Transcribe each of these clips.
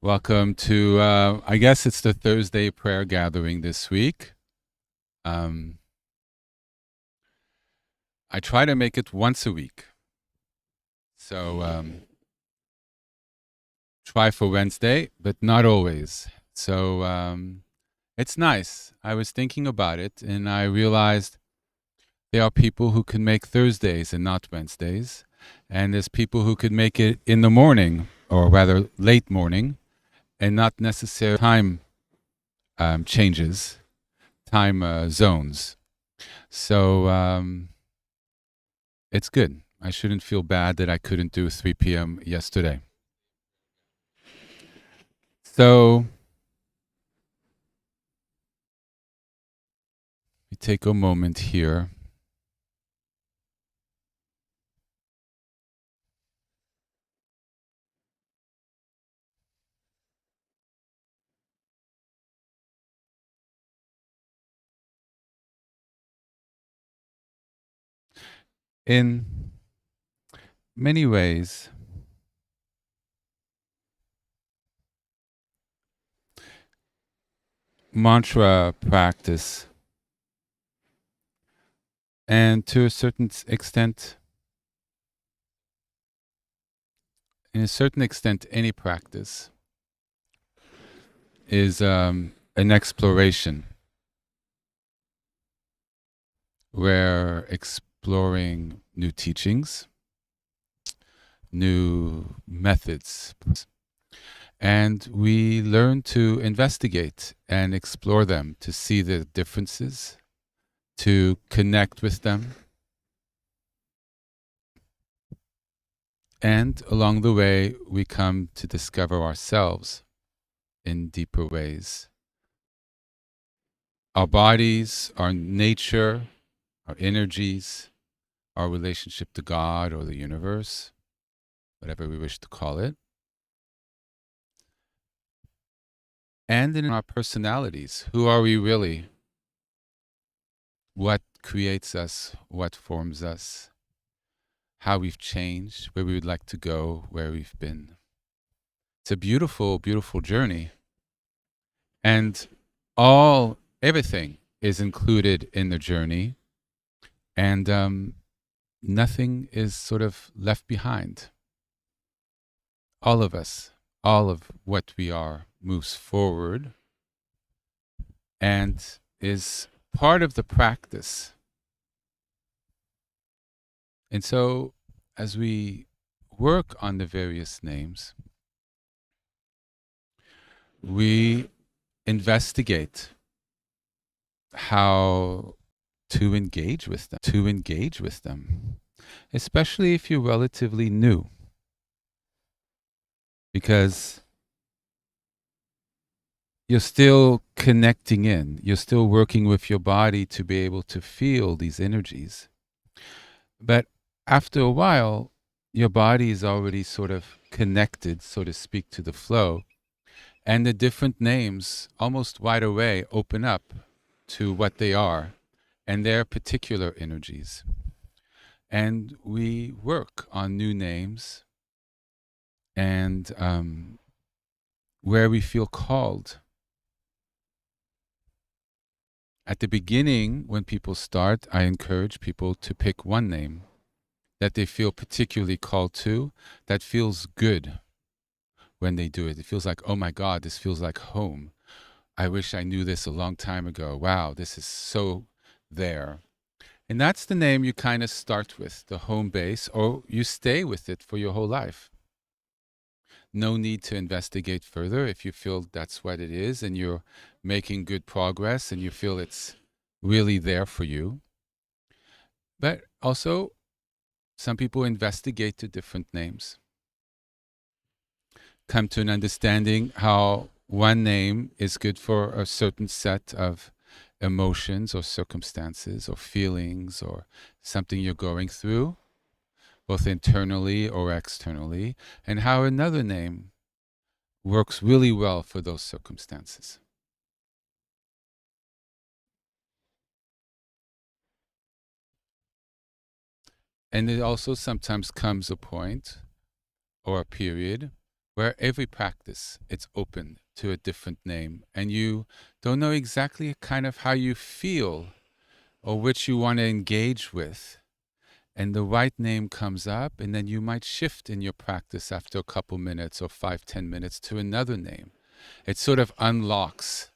Welcome to, I guess it's the Thursday prayer gathering this week. Um, I try to make it once a week. So try for Wednesday, but not always. So it's nice. I was thinking about it and I realized there are people who can make Thursdays and not Wednesdays. And there's people who could make it in the morning, or rather late morning, and not necessarily time changes, time zones. So it's good. I shouldn't feel bad that I couldn't do 3 p.m. yesterday. So we take a moment here. In many ways, mantra practice, and to a certain extent, any practice is an exploration. We're exploring new teachings, new methods, and we learn to investigate and explore them, to see the differences, to connect with them. And along the way, we come to discover ourselves in deeper ways. Our bodies, our nature, our energies, our relationship to God or the universe, whatever we wish to call it. And in our personalities, who are we really? What creates us? What forms us? How we've changed, where we would like to go, where we've been. It's a beautiful, beautiful journey. And everything is included in the journey. And nothing is sort of left behind. All of us, all of what we are moves forward and is part of the practice. And so as we work on the various names, we investigate how to engage with them, especially if you're relatively new, because you're still connecting in, you're still working with your body to be able to feel these energies. But after a while, your body is already sort of connected, so to speak, to the flow. And the different names almost right away open up to what they are and their particular energies. And we work on new names and where we feel called. At the beginning, when people start, I encourage people to pick one name that they feel particularly called to, that feels good when they do it. It feels like, oh my God, this feels like home. I wish I knew this a long time ago. Wow, this is so there. And that's the name you kind of start with, the home base, or you stay with it for your whole life. No need to investigate further if you feel that's what it is and you're making good progress and you feel it's really there for you. But also, some people investigate to different names, come to an understanding how one name is good for a certain set of emotions or circumstances or feelings or something you're going through, both internally or externally, and how another name works really well for those circumstances. And it also sometimes comes a point or a period where every practice, it's open to a different name, and you don't know exactly kind of how you feel or which you want to engage with. And the right name comes up, and then you might shift in your practice after a couple minutes or 5-10 minutes to another name. It sort of unlocks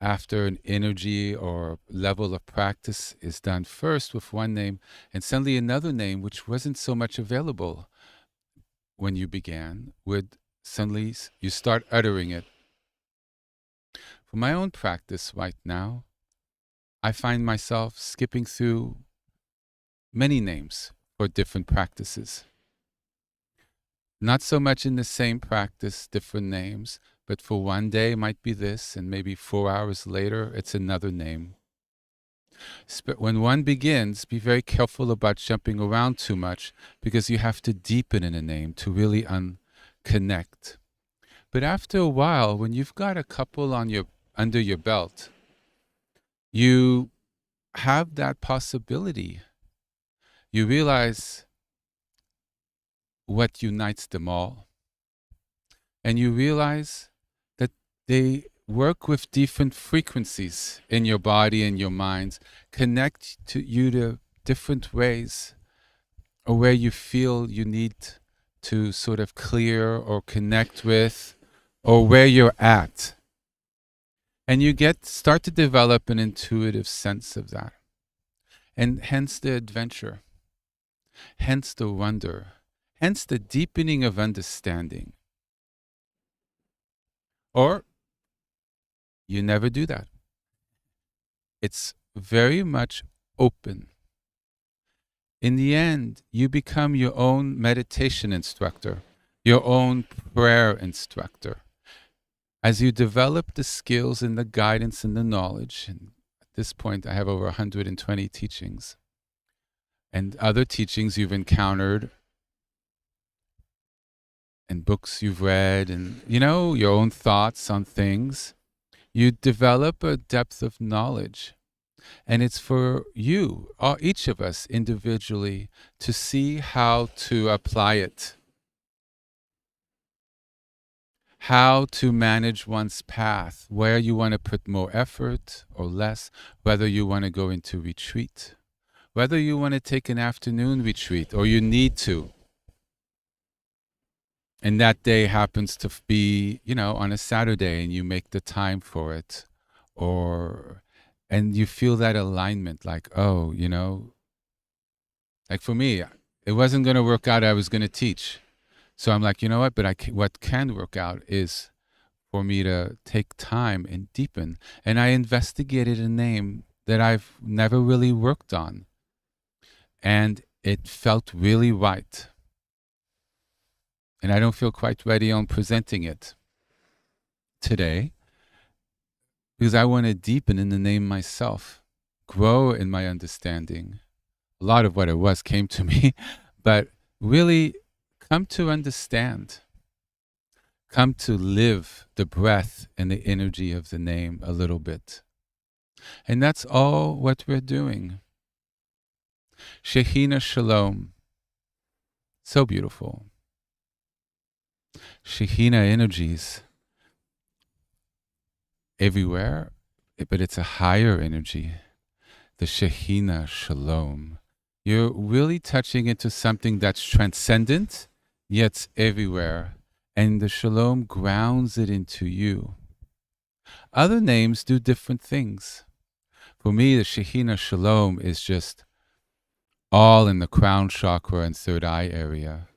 after an energy or level of practice is done first with one name, and suddenly another name, which wasn't so much available when you began, would suddenly you start uttering it. For my own practice right now, I find myself skipping through many names for different practices. Not so much in the same practice, different names, but for one day it might be this, and maybe 4 hours later it's another name. When one begins, be very careful about jumping around too much, because you have to deepen in a name to really connect. But after a while, when you've got a couple under your belt, you have that possibility. You realize what unites them all. And you realize that they work with different frequencies in your body and your minds, connect you to different ways, or where you feel you need to sort of clear or connect with, or where you're at. And you start to develop an intuitive sense of that. And hence the adventure, hence the wonder, hence the deepening of understanding. Or you never do that. It's very much open. In the end, you become your own meditation instructor, your own prayer instructor. As you develop the skills and the guidance and the knowledge, and at this point I have over 120 teachings, and other teachings you've encountered, and books you've read, and your own thoughts on things, you develop a depth of knowledge. And it's for you, or each of us individually, to see how to apply it, how to manage one's path, where you want to put more effort or less, whether you want to go into retreat, whether you want to take an afternoon retreat or you need to. And that day happens to be, on a Saturday, and you make the time for it. And you feel that alignment, like, like for me, it wasn't going to work out. I was going to teach. So I'm like, but what can work out is for me to take time and deepen. And I investigated a name that I've never really worked on. And it felt really right. And I don't feel quite ready on presenting it today, because I want to deepen in the name myself, grow in my understanding. A lot of what it was came to me, but really come to understand, come to live the breath and the energy of the name a little bit. And that's all what we're doing. Shekhinah Shalom. So beautiful. Shekhinah energies everywhere, but it's a higher energy. The Shekhinah Shalom. You're really touching into something that's transcendent, yet everywhere. And the Shalom grounds it into you. Other names do different things. For me, the Shekhinah Shalom is just all in the crown chakra and third eye area,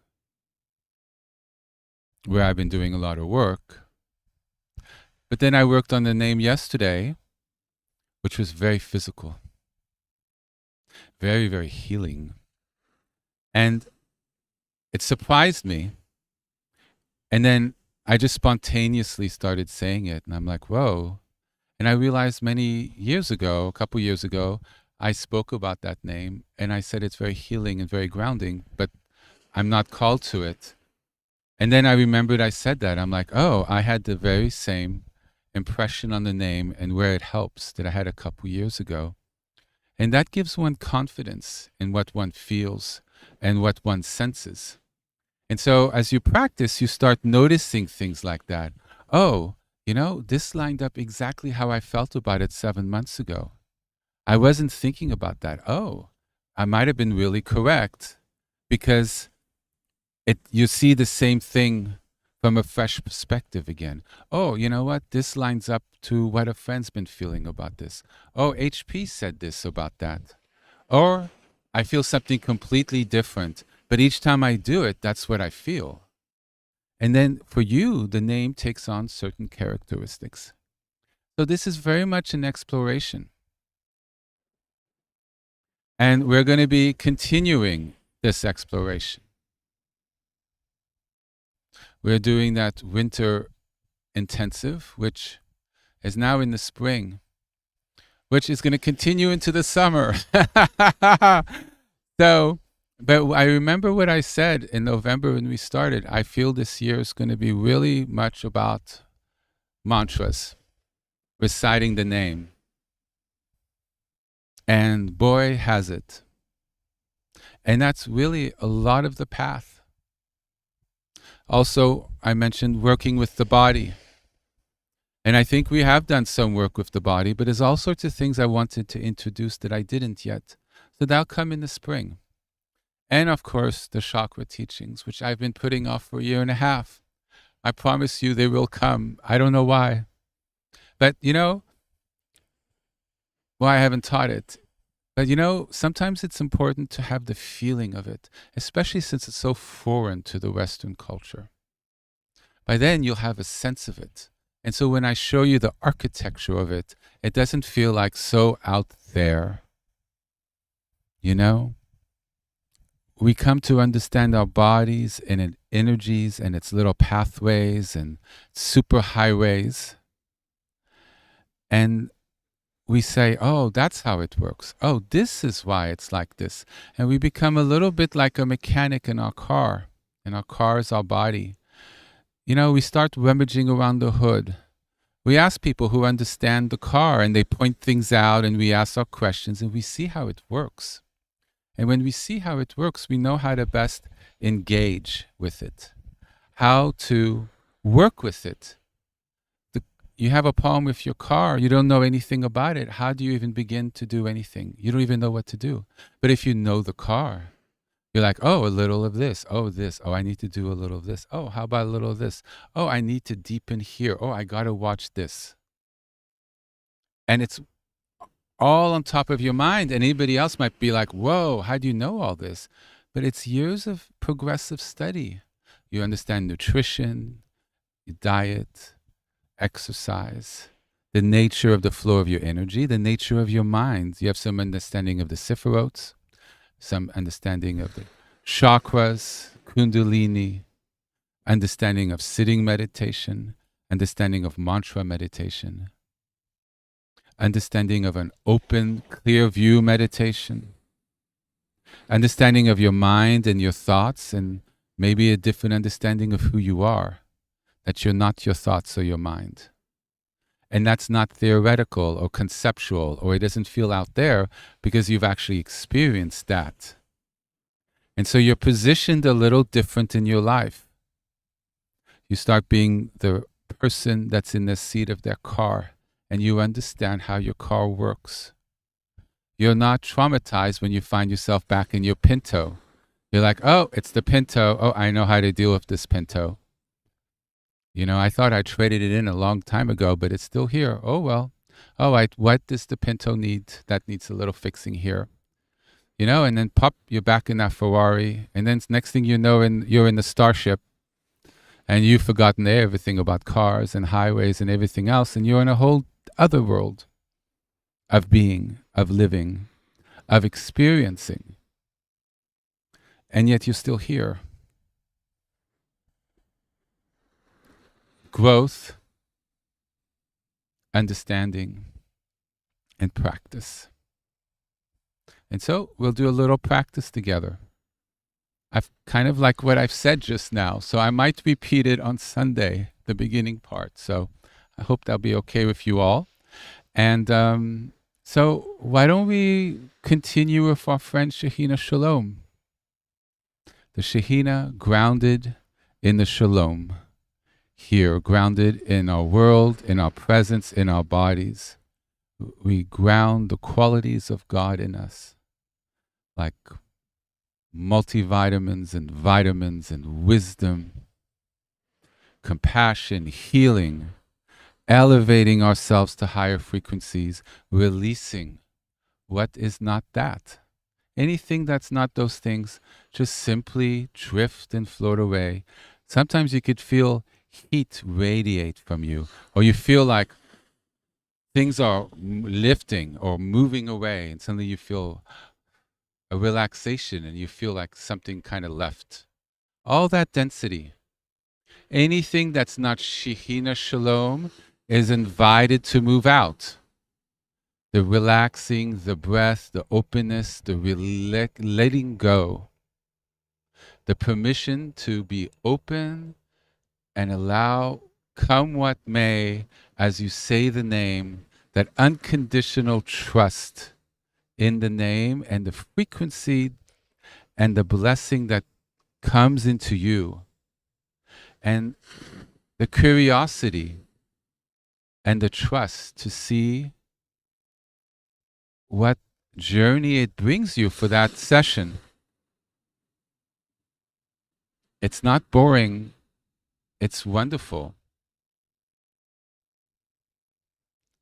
where I've been doing a lot of work. But then I worked on the name yesterday, which was very physical, very, very healing. And it surprised me. And then I just spontaneously started saying it, and I'm like, whoa. And I realized a couple years ago, I spoke about that name, and I said it's very healing and very grounding, but I'm not called to it. And then I remembered I said that. I'm like, oh, I had the very same impression on the name and where it helps that I had a couple years ago. And that gives one confidence in what one feels and what one senses. And so as you practice, you start noticing things like that. Oh, this lined up exactly how I felt about it 7 months ago. I wasn't thinking about that. Oh, I might have been really correct, because you see the same thing from a fresh perspective again. Oh, you know what? This lines up to what a friend's been feeling about this. Oh, HP said this about that. Or I feel something completely different, but each time I do it, that's what I feel. And then for you, the name takes on certain characteristics. So this is very much an exploration. And we're going to be continuing this exploration. We're doing that winter intensive, which is now in the spring, which is going to continue into the summer. So, but I remember what I said in November when we started. I feel this year is going to be really much about mantras, reciting the name. And boy, has it. And that's really a lot of the path. Also, I mentioned working with the body. And I think we have done some work with the body, but there's all sorts of things I wanted to introduce that I didn't yet. So that'll come in the spring. And of course, the chakra teachings, which I've been putting off for a year and a half. I promise you they will come. I don't know why. But why I haven't taught it. But sometimes it's important to have the feeling of it, especially since it's so foreign to the Western culture. By then, you'll have a sense of it. And so when I show you the architecture of it, it doesn't feel like so out there. We come to understand our bodies and its energies and its little pathways and super highways. And we say, oh, that's how it works. Oh, this is why it's like this. And we become a little bit like a mechanic in our car. And our car is our body. We start rummaging around the hood. We ask people who understand the car, and they point things out, and we ask our questions, and we see how it works. And when we see how it works, we know how to best engage with it, how to work with it. You have a problem with your car, you don't know anything about it. How do you even begin to do anything? You don't even know what to do. But if you know the car, you're like, oh, a little of this. Oh, this. Oh, I need to do a little of this. Oh, how about a little of this? Oh, I need to deepen here. Oh, I got to watch this. And it's all on top of your mind. And anybody else might be like, whoa, how do you know all this? But it's years of progressive study. You understand nutrition, your diet, exercise, the nature of the flow of your energy, the nature of your mind. You have some understanding of the sephirotes, some understanding of the chakras, kundalini, understanding of sitting meditation, understanding of mantra meditation, understanding of an open, clear view meditation, understanding of your mind and your thoughts, and maybe a different understanding of who you are, that you're not your thoughts or your mind. And that's not theoretical or conceptual, or it doesn't feel out there because you've actually experienced that. And so you're positioned a little different in your life. You start being the person that's in the seat of their car, and you understand how your car works. You're not traumatized when you find yourself back in your Pinto. You're like, oh, it's the Pinto. Oh, I know how to deal with this Pinto. I thought I traded it in a long time ago, but it's still here. Oh, well. Oh, what does the Pinto need? That needs a little fixing here. And then pop, you're back in that Ferrari. And then next thing you know, you're in the Starship. And you've forgotten everything about cars and highways and everything else. And you're in a whole other world of being, of living, of experiencing. And yet you're still here. Growth, understanding, and practice. And so we'll do a little practice together. I've kind of like what I've said just now, so I might repeat it on Sunday, the beginning part. So I hope that'll be okay with you all. And so why don't we continue with our friend Shehina Shalom? The Shekhinah grounded in the Shalom. Here, grounded in our world, in our presence, in our bodies. We ground the qualities of God in us, like multivitamins and vitamins and wisdom, compassion, healing, elevating ourselves to higher frequencies, releasing what is not that. Anything that's not those things, just simply drift and float away. Sometimes you could feel heat radiate from you, or you feel like things are lifting or moving away, and suddenly you feel a relaxation and you feel like something kind of left. All that density. Anything that's not Shekhinah Shalom is invited to move out. The relaxing, the breath, the openness, the letting go. The permission to be open and allow, come what may, as you say the name, that unconditional trust in the name and the frequency and the blessing that comes into you. And the curiosity and the trust to see what journey it brings you for that session. It's not boring. It's wonderful.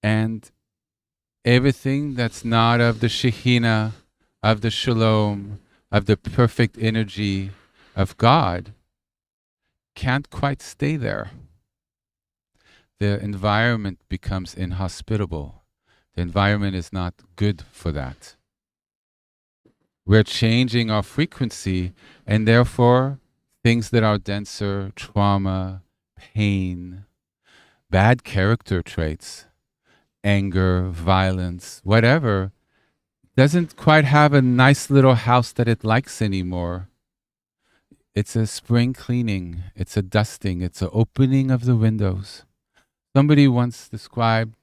And everything that's not of the Shekhinah, of the Shalom, of the perfect energy of God can't quite stay there. The environment becomes inhospitable. The environment is not good for that. We're changing our frequency, and therefore things that are denser, trauma, pain, bad character traits, anger, violence, whatever, doesn't quite have a nice little house that it likes anymore. It's a spring cleaning, it's a dusting, it's an opening of the windows. Somebody once described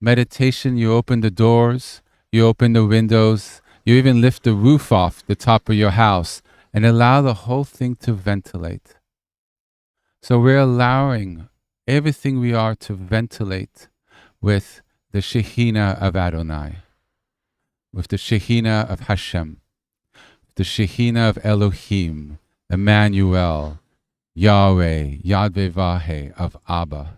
meditation, you open the doors, you open the windows, you even lift the roof off the top of your house and allow the whole thing to ventilate. So we're allowing everything we are to ventilate with the Shekhinah of Adonai, with the Shekhinah of Hashem, the Shekhinah of Elohim, Emmanuel, Yahweh, Yahweh of Abba.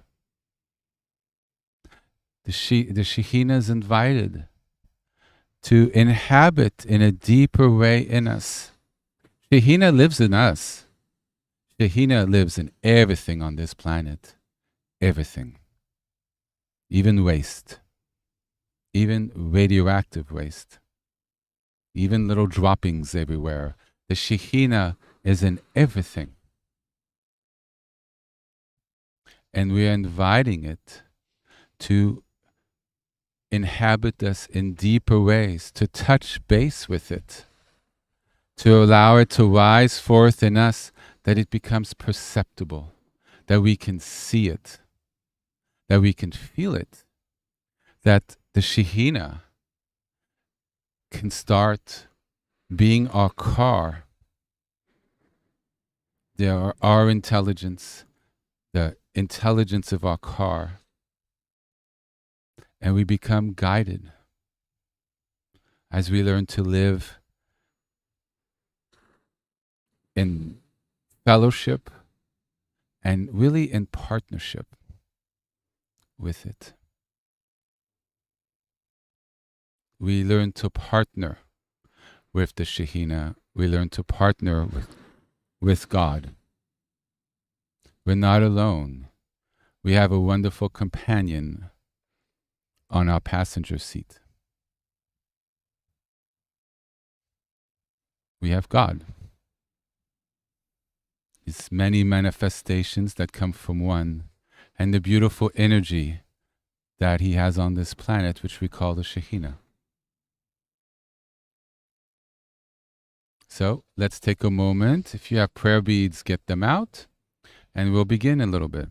The Shekhinah is invited to inhabit in a deeper way in us. Shekhinah lives in us. Shekhinah lives in everything on this planet. Everything. Even waste. Even radioactive waste. Even little droppings everywhere. The Shekhinah is in everything. And we are inviting it to inhabit us in deeper ways, to touch base with it, to allow it to rise forth in us, that it becomes perceptible, that we can see it, that we can feel it, that the Shekhinah can start being our car, our intelligence, the intelligence of our car, and we become guided as we learn to live in fellowship and really in partnership with it. We learn to partner with the Shekhinah. We learn to partner with God. We're not alone. We have a wonderful companion on our passenger seat. We have God. It's many manifestations that come from one, and the beautiful energy that he has on this planet, which we call the Shekhinah. So let's take a moment. If you have prayer beads, get them out, and we'll begin in a little bit.